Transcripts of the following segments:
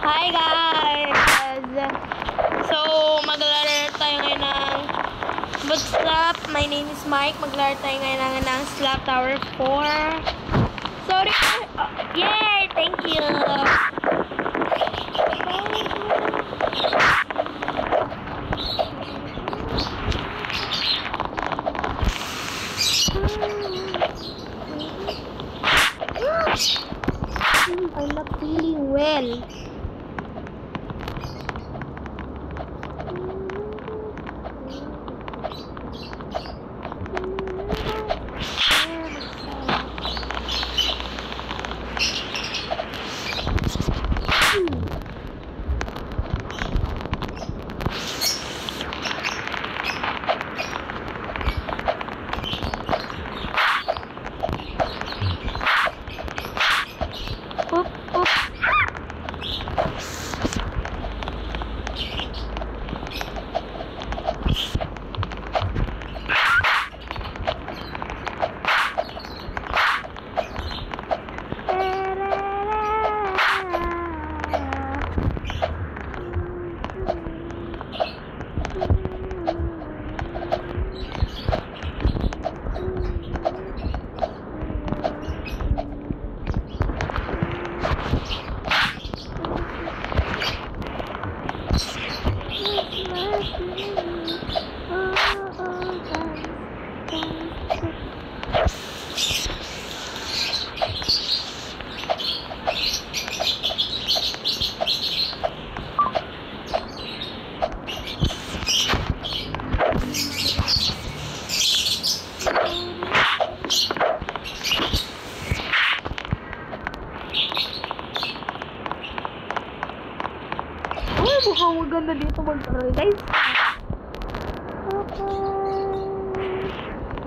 Hi guys! So, maglalaro tayo ngayon ng Bootstrap. My name is Mike. Maglalaro tayo ngayon ng Slap Tower 4. Sorry! Yay! Thank you! I'm not feeling well. Mukhang maganda dito mag-try, guys. Okay.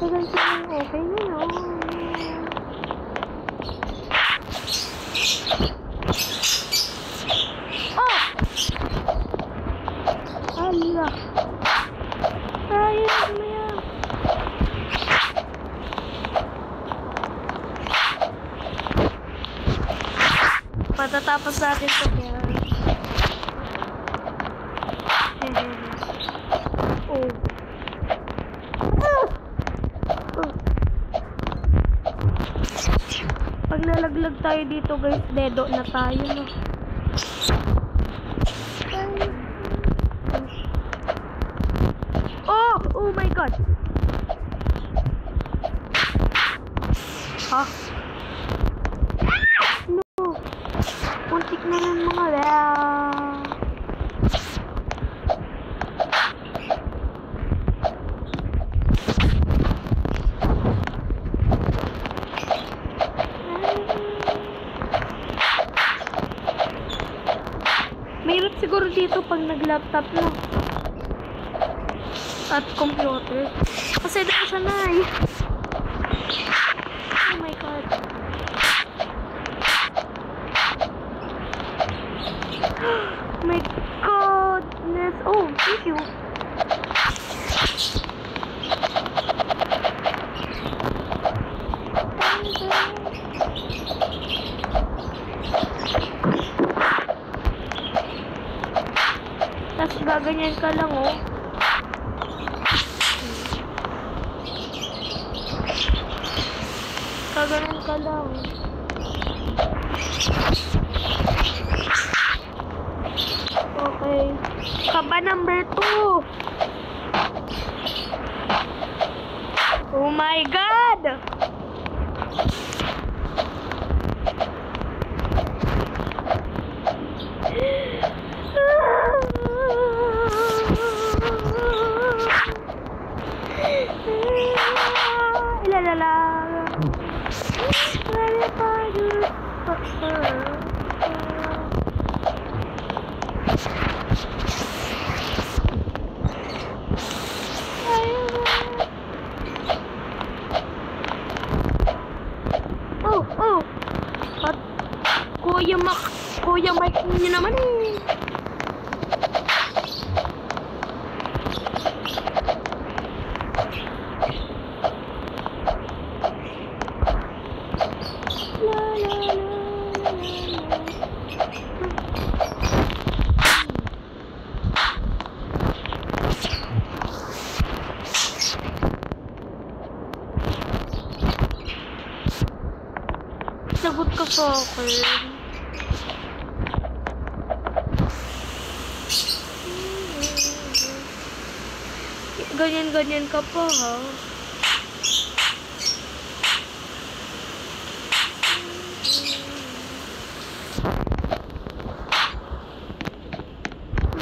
Maganda yung okay nyo, no? Oh! Hala! Ayun, maya. Patatapos natin ito, kaya. Pag nalaglag tayo dito, guys, dedo na tayo, no? Oh my god. Ha? No. Puntik na ng mga mahirap siguro dito pag nag-laptop, no? At computer. Kasi dito siya na eh. Oh my god. My goodness. Oh, thank you. Tapos gaganyan ka lang, oh. Gaganyan ka lang. Okay. Kaba number 2. Oh my god! Ilalala. Oh. At Kuya Mike niyo naman eh. Okay. Ganyan-ganyan ka pa, ha?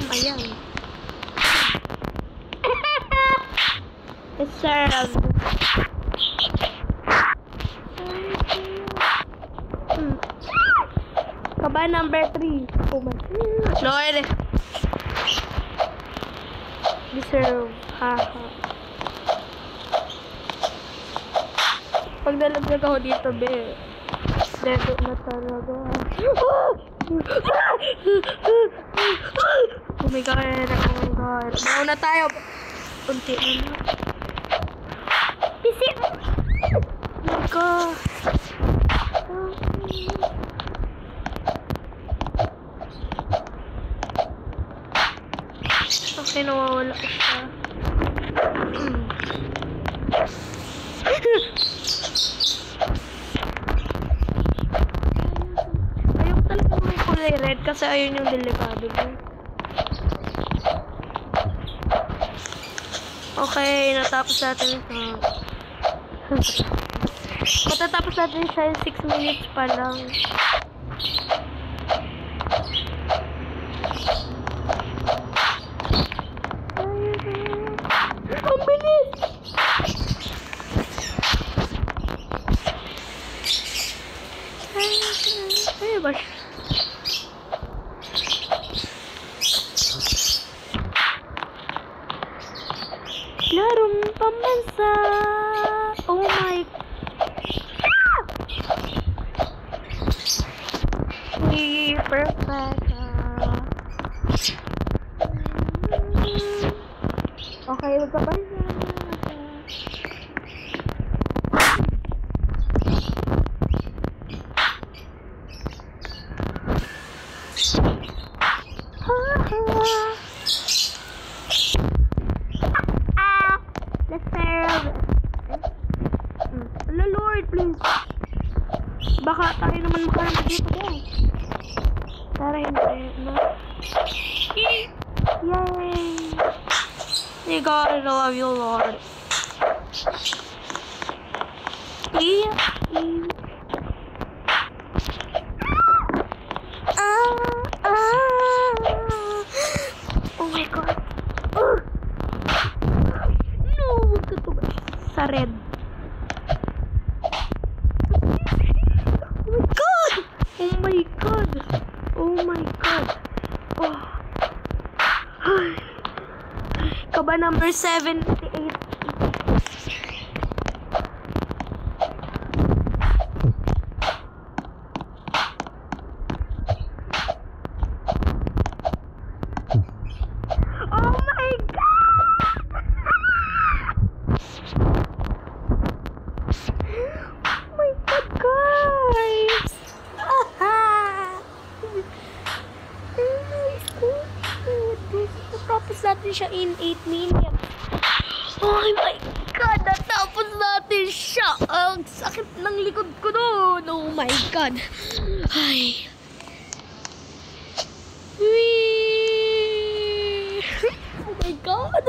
Ayan. It's served. Kaba number 3. Oh my. Lord. Deserve. Haha. Pag nalaglag ako dito, be. Dedo na talaga. Oh my god. Oh my god. Mauna tayo. Kunti na na. Pisi. Oh my god. Okay, nawawala ko siya. Ayoko talaga may kulay red kasi ayun yung delikado ko. Okay, natapos natin ito. Matatapos natin siya in 6 minutes pa lang. Ang bilis! Ay, ba siya? Larong pambansa! Oh my... Perfect! Okay, magkabay na. Let's serve. Hello, Lord, please. Baka tayo naman makaramit dito ba? Tara, hindi na. Yay! You gotta love you, Lord. Oh my god. No, wag ka to. Sa red. Oh my god. Oh my god. Oh. Kaba number 78. Oh my god! Oh my god, guys! Natapos natin siya in 8 minutes. Oh my god! Natapos natin siya! Ang sakit ng likod ko doon! Oh my god! Ay! Wee! Oh my god!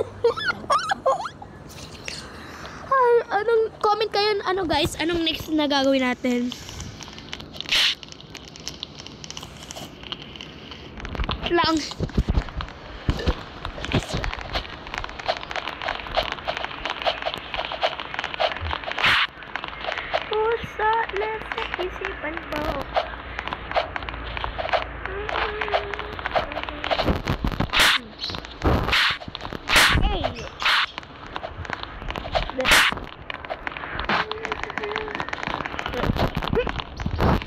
Ay, anong, comment kayo, ano guys, anong next na gagawin natin? Lang. Pusa, nasa isipan mo. Hey!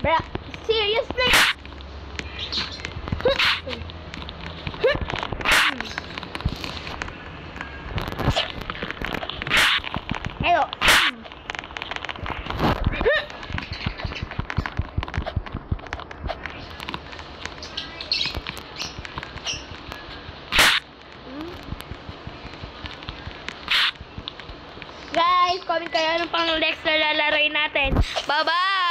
Bra, seriously? Hello. Guys, comment kayo anong pang next na lalaroin natin. Bye-bye!